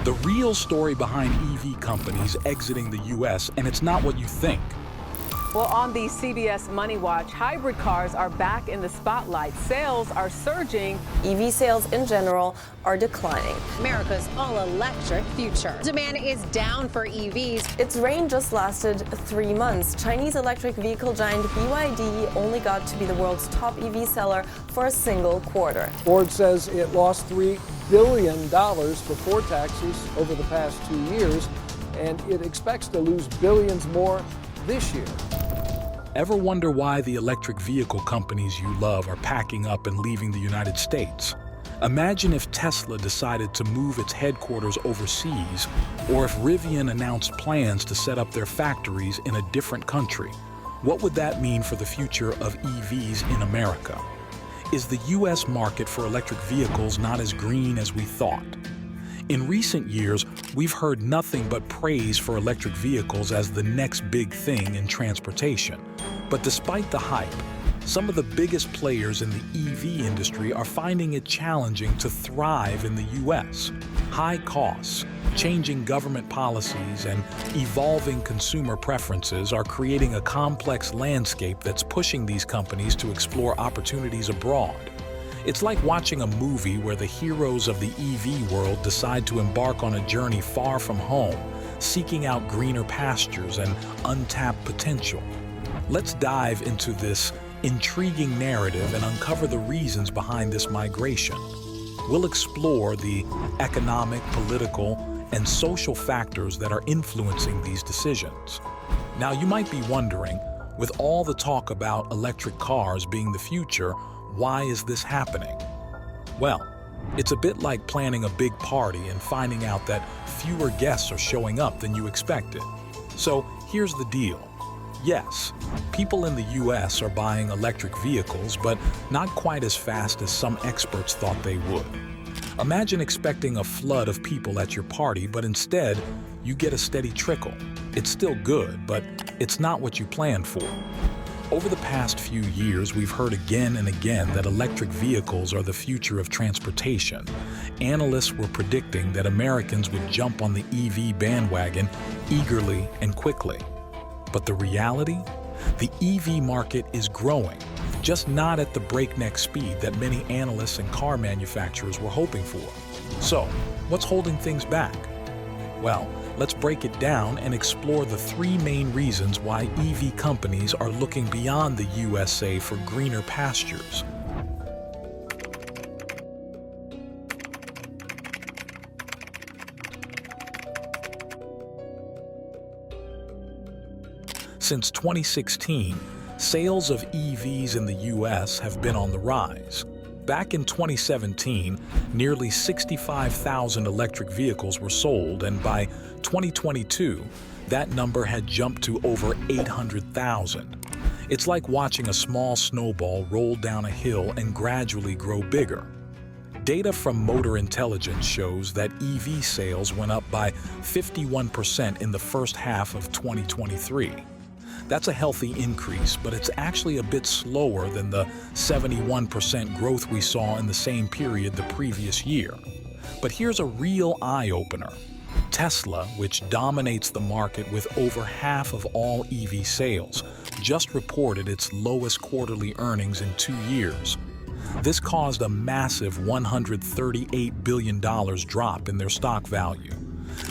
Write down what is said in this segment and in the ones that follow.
The real story behind EV companies exiting the U.S., and it's not what you think. Well, on the CBS Money Watch, hybrid cars are back in the spotlight. Sales are surging. EV sales in general are declining. America's all-electric future. Demand is down for EVs. Its reign just lasted 3 months. Chinese electric vehicle giant BYD only got to be the world's top EV seller for a single quarter. Ford says it lost $3 billion before taxes over the past 2 years, and it expects to lose billions more this year. Ever wonder why the electric vehicle companies you love are packing up and leaving the United States? Imagine if Tesla decided to move its headquarters overseas, or if Rivian announced plans to set up their factories in a different country. What would that mean for the future of EVs in America? Is the U.S. market for electric vehicles not as green as we thought? In recent years, we've heard nothing but praise for electric vehicles as the next big thing in transportation. But despite the hype, some of the biggest players in the EV industry are finding it challenging to thrive in the U.S. High costs, changing government policies, and evolving consumer preferences are creating a complex landscape that's pushing these companies to explore opportunities abroad. It's like watching a movie where the heroes of the EV world decide to embark on a journey far from home, seeking out greener pastures and untapped potential. Let's dive into this intriguing narrative and uncover the reasons behind this migration. We'll explore the economic, political, and social factors that are influencing these decisions. Now, you might be wondering, with all the talk about electric cars being the future, why is this happening? Well, it's a bit like planning a big party and finding out that fewer guests are showing up than you expected. So here's the deal. Yes, people in the US are buying electric vehicles, but not quite as fast as some experts thought they would. Imagine expecting a flood of people at your party, but instead, you get a steady trickle. It's still good, but it's not what you planned for. Over the past few years, we've heard again and again that electric vehicles are the future of transportation. Analysts were predicting that Americans would jump on the EV bandwagon eagerly and quickly. But the reality? The EV market is growing, just not at the breakneck speed that many analysts and car manufacturers were hoping for. So, what's holding things back? Well, let's break it down and explore the 3 main reasons why EV companies are looking beyond the USA for greener pastures. Since 2016, sales of EVs in the US have been on the rise. Back in 2017, nearly 65,000 electric vehicles were sold, and by 2022, that number had jumped to over 800,000. It's like watching a small snowball roll down a hill and gradually grow bigger. Data from Motor Intelligence shows that EV sales went up by 51% in the first half of 2023. That's a healthy increase, but it's actually a bit slower than the 71% growth we saw in the same period the previous year. But here's a real eye-opener. Tesla, which dominates the market with over half of all EV sales, just reported its lowest quarterly earnings in 2 years. This caused a massive $138 billion drop in their stock value.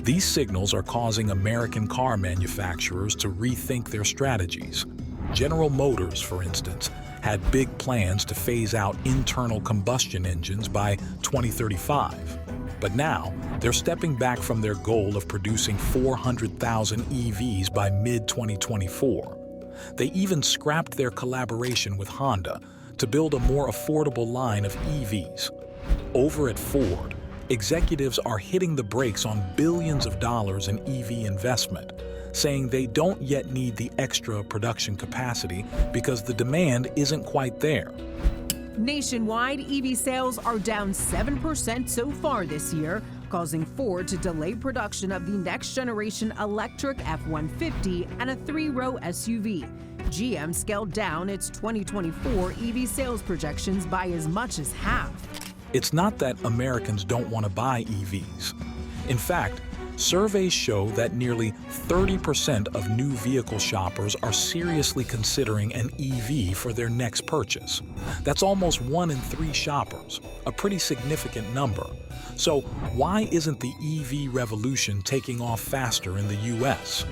These signals are causing American car manufacturers to rethink their strategies. General Motors, for instance, had big plans to phase out internal combustion engines by 2035. But now, they're stepping back from their goal of producing 400,000 EVs by mid-2024. They even scrapped their collaboration with Honda to build a more affordable line of EVs. Over at Ford, executives are hitting the brakes on billions of dollars in EV investment, saying they don't yet need the extra production capacity because the demand isn't quite there. Nationwide, EV sales are down 7% so far this year, causing Ford to delay production of the next-generation electric F-150 and a 3-row SUV. GM scaled down its 2024 EV sales projections by as much as half. It's not that Americans don't want to buy EVs. In fact, surveys show that nearly 30% of new vehicle shoppers are seriously considering an EV for their next purchase. That's almost 1 in 3 shoppers, a pretty significant number. So why isn't the EV revolution taking off faster in the US?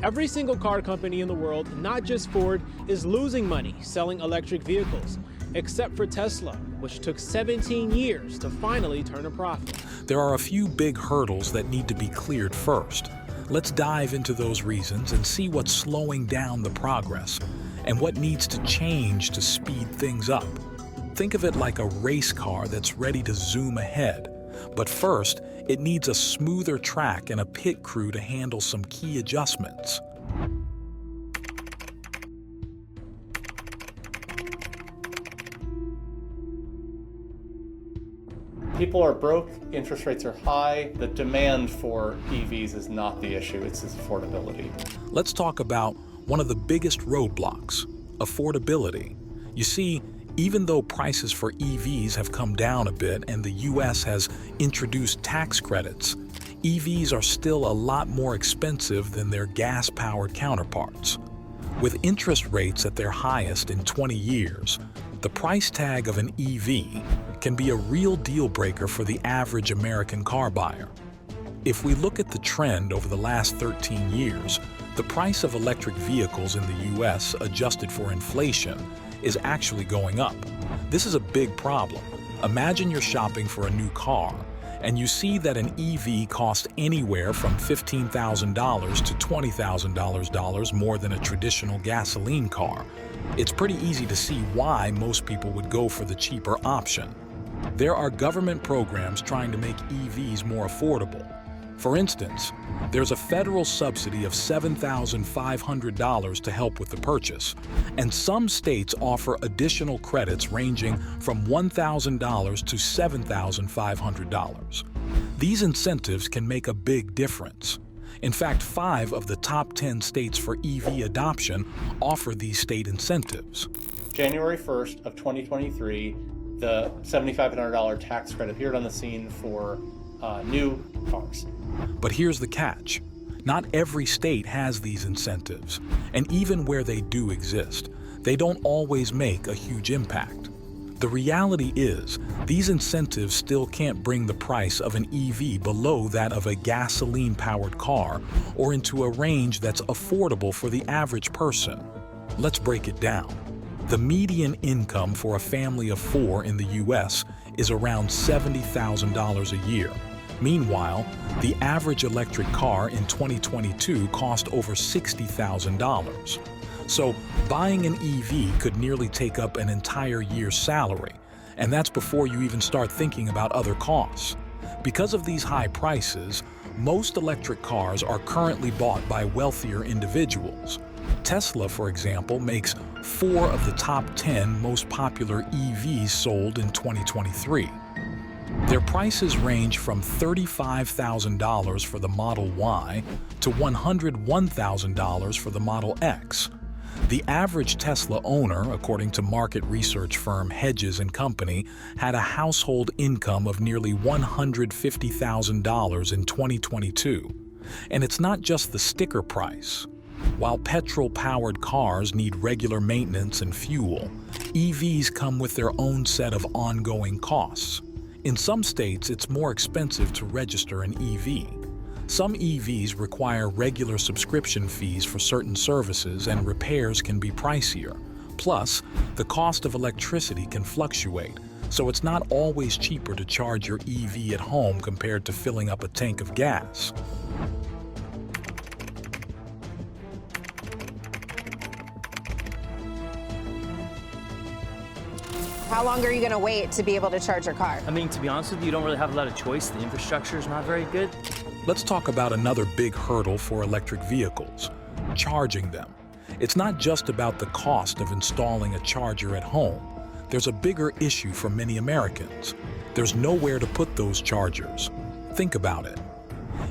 Every single car company in the world, not just Ford, is losing money selling electric vehicles, except for Tesla, which took 17 years to finally turn a profit. There are a few big hurdles that need to be cleared first. Let's dive into those reasons and see what's slowing down the progress and what needs to change to speed things up. Think of it like a race car that's ready to zoom ahead. But first, it needs a smoother track and a pit crew to handle some key adjustments. People are broke, interest rates are high, the demand for EVs is not the issue, it's its affordability. Let's talk about one of the biggest roadblocks, affordability. You see, even though prices for EVs have come down a bit and the US has introduced tax credits, EVs are still a lot more expensive than their gas-powered counterparts. With interest rates at their highest in 20 years, the price tag of an EV can be a real deal breaker for the average American car buyer. If we look at the trend over the last 13 years, the price of electric vehicles in the US, adjusted for inflation, is actually going up. This is a big problem. Imagine you're shopping for a new car, and you see that an EV costs anywhere from $15,000 to $20,000 more than a traditional gasoline car. It's pretty easy to see why most people would go for the cheaper option. There are government programs trying to make EVs more affordable. For instance, there's a federal subsidy of $7,500 to help with the purchase, and some states offer additional credits ranging from $1,000 to $7,500. These incentives can make a big difference. In fact, 5 of the top 10 states for EV adoption offer these state incentives. January 1st of 2023, the $7,500 tax credit appeared on the scene for new cars. But here's the catch. Not every state has these incentives, and even where they do exist, they don't always make a huge impact. The reality is, these incentives still can't bring the price of an EV below that of a gasoline-powered car or into a range that's affordable for the average person. Let's break it down. The median income for a family of 4 in the US is around $70,000 a year. Meanwhile, the average electric car in 2022 cost over $60,000. So buying an EV could nearly take up an entire year's salary, and that's before you even start thinking about other costs. Because of these high prices, most electric cars are currently bought by wealthier individuals. Tesla, for example, makes 4 of the top 10 most popular EVs sold in 2023. Their prices range from $35,000 for the Model Y to $101,000 for the Model X. The average Tesla owner, according to market research firm Hedges & Company, had a household income of nearly $150,000 in 2022. And it's not just the sticker price. While petrol-powered cars need regular maintenance and fuel, EVs come with their own set of ongoing costs. In some states, it's more expensive to register an EV. Some EVs require regular subscription fees for certain services, and repairs can be pricier. Plus, the cost of electricity can fluctuate, so it's not always cheaper to charge your EV at home compared to filling up a tank of gas. How long are you going to wait to be able to charge your car? I mean, to be honest with you, you don't really have a lot of choice. The infrastructure is not very good. Let's talk about another big hurdle for electric vehicles: charging them. It's not just about the cost of installing a charger at home. There's a bigger issue for many Americans. There's nowhere to put those chargers. Think about it.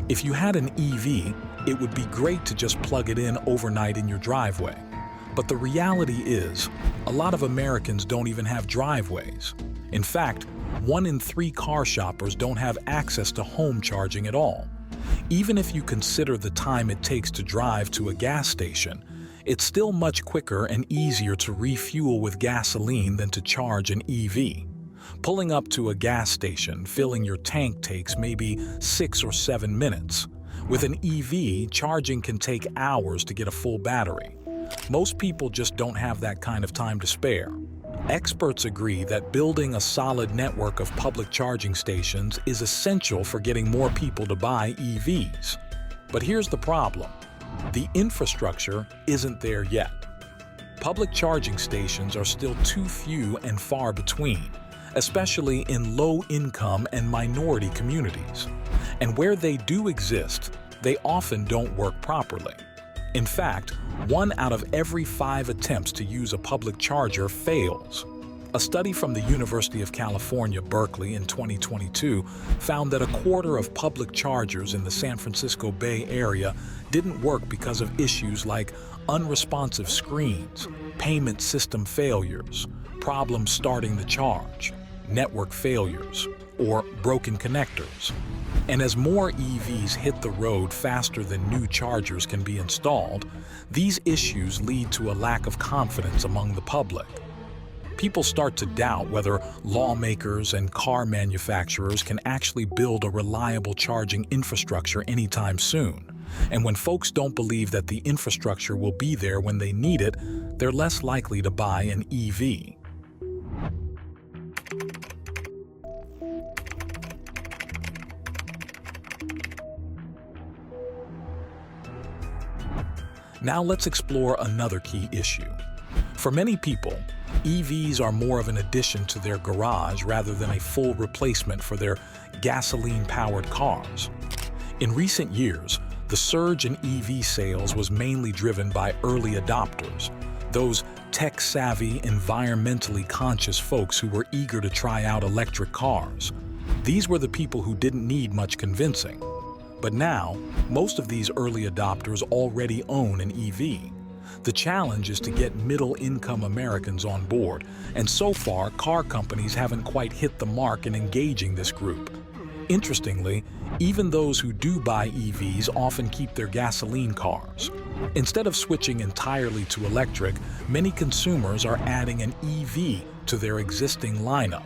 If you had an EV, it would be great to just plug it in overnight in your driveway. But the reality is, a lot of Americans don't even have driveways. In fact, 1 in 3 car shoppers don't have access to home charging at all. Even if you consider the time it takes to drive to a gas station, it's still much quicker and easier to refuel with gasoline than to charge an EV. Pulling up to a gas station, filling your tank takes maybe 6 or 7 minutes. With an EV, charging can take hours to get a full battery. Most people just don't have that kind of time to spare. Experts agree that building a solid network of public charging stations is essential for getting more people to buy EVs. But here's the problem. The infrastructure isn't there yet. Public charging stations are still too few and far between, especially in low-income and minority communities. And where they do exist, they often don't work properly. In fact, 1 out of every 5 attempts to use a public charger fails. A study from the University of California, Berkeley in 2022 found that a quarter of public chargers in the San Francisco Bay Area didn't work because of issues like unresponsive screens, payment system failures, problems starting the charge, network failures, or broken connectors. And as more EVs hit the road faster than new chargers can be installed, these issues lead to a lack of confidence among the public. People start to doubt whether lawmakers and car manufacturers can actually build a reliable charging infrastructure anytime soon. And when folks don't believe that the infrastructure will be there when they need it, they're less likely to buy an EV. Now let's explore another key issue. For many people, EVs are more of an addition to their garage rather than a full replacement for their gasoline-powered cars. In recent years, the surge in EV sales was mainly driven by early adopters, those tech-savvy, environmentally conscious folks who were eager to try out electric cars. These were the people who didn't need much convincing. But now, most of these early adopters already own an EV. The challenge is to get middle-income Americans on board, and so far, car companies haven't quite hit the mark in engaging this group. Interestingly, even those who do buy EVs often keep their gasoline cars. Instead of switching entirely to electric, many consumers are adding an EV to their existing lineup.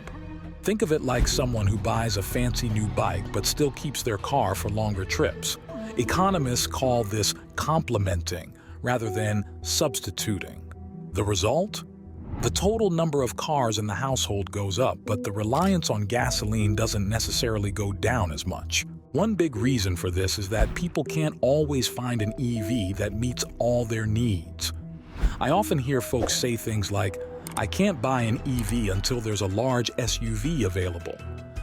Think of it like someone who buys a fancy new bike but still keeps their car for longer trips. Economists call this complementing rather than substituting. The result? The total number of cars in the household goes up, but the reliance on gasoline doesn't necessarily go down as much. One big reason for this is that people can't always find an EV that meets all their needs. I often hear folks say things like, "I can't buy an EV until there's a large SUV available.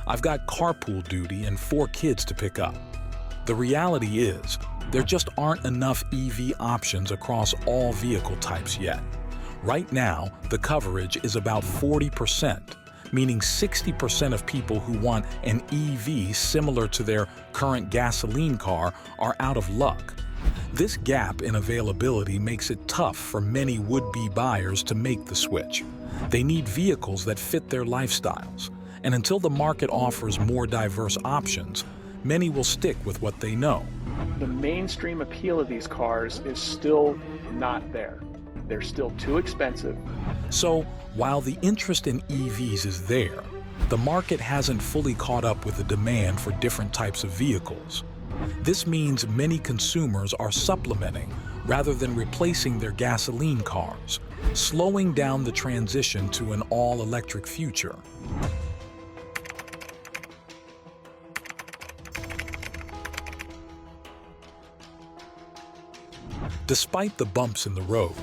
I've got carpool duty and 4 kids to pick up." The reality is, there just aren't enough EV options across all vehicle types yet. Right now, the coverage is about 40%, meaning 60% of people who want an EV similar to their current gasoline car are out of luck. This gap in availability makes it tough for many would-be buyers to make the switch. They need vehicles that fit their lifestyles, and until the market offers more diverse options, many will stick with what they know. The mainstream appeal of these cars is still not there. They're still too expensive. So, while the interest in EVs is there, the market hasn't fully caught up with the demand for different types of vehicles. This means many consumers are supplementing rather than replacing their gasoline cars, slowing down the transition to an all-electric future. Despite the bumps in the road,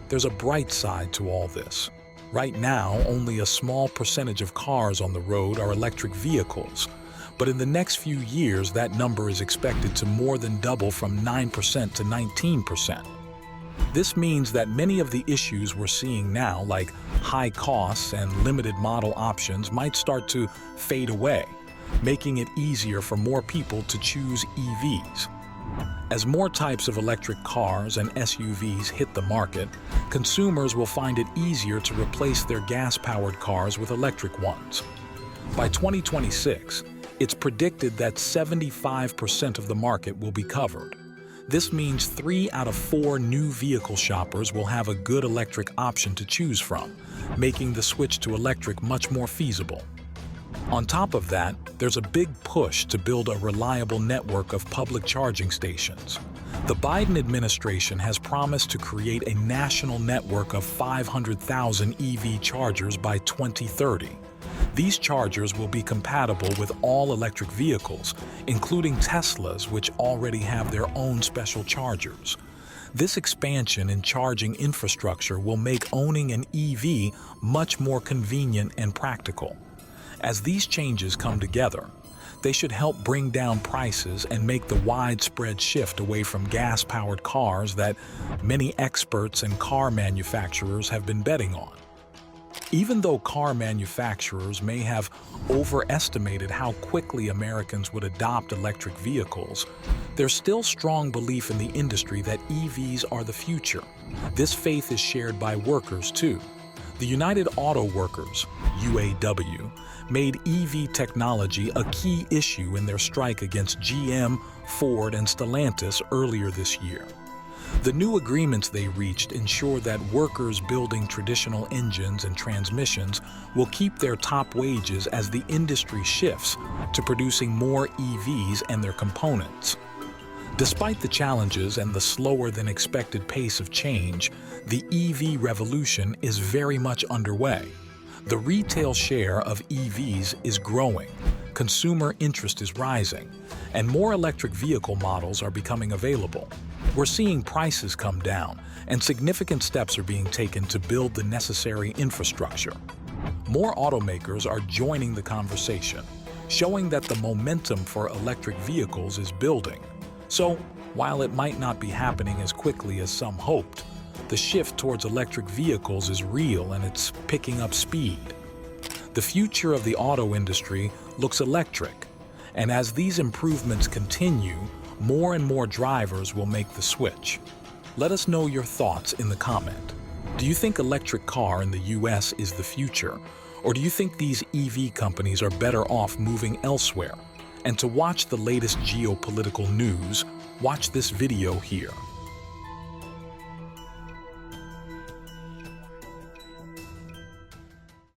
there's a bright side to all this. Right now, only a small percentage of cars on the road are electric vehicles, but in the next few years, that number is expected to more than double from 9% to 19%. This means that many of the issues we're seeing now, like high costs and limited model options, might start to fade away, making it easier for more people to choose EVs. As more types of electric cars and SUVs hit the market, consumers will find it easier to replace their gas-powered cars with electric ones. By 2026, it's predicted that 75% of the market will be covered. This means 3 out of 4 new vehicle shoppers will have a good electric option to choose from, making the switch to electric much more feasible. On top of that, there's a big push to build a reliable network of public charging stations. The Biden administration has promised to create a national network of 500,000 EV chargers by 2030. These chargers will be compatible with all electric vehicles, including Teslas, which already have their own special chargers. This expansion in charging infrastructure will make owning an EV much more convenient and practical. As these changes come together, they should help bring down prices and make the widespread shift away from gas-powered cars that many experts and car manufacturers have been betting on. Even though car manufacturers may have overestimated how quickly Americans would adopt electric vehicles, there's still strong belief in the industry that EVs are the future. This faith is shared by workers too. The United Auto Workers, UAW, made EV technology a key issue in their strike against GM, Ford, and Stellantis earlier this year. The new agreements they reached ensure that workers building traditional engines and transmissions will keep their top wages as the industry shifts to producing more EVs and their components. Despite the challenges and the slower than expected pace of change, the EV revolution is very much underway. The retail share of EVs is growing, consumer interest is rising, and more electric vehicle models are becoming available. We're seeing prices come down, and significant steps are being taken to build the necessary infrastructure. More automakers are joining the conversation, showing that the momentum for electric vehicles is building. So, while it might not be happening as quickly as some hoped, the shift towards electric vehicles is real and it's picking up speed. The future of the auto industry looks electric, and as these improvements continue, more and more drivers will make the switch. Let us know your thoughts in the comment. Do you think electric car in the US is the future, or do you think these EV companies are better off moving elsewhere? And to watch the latest geopolitical news, watch this video here.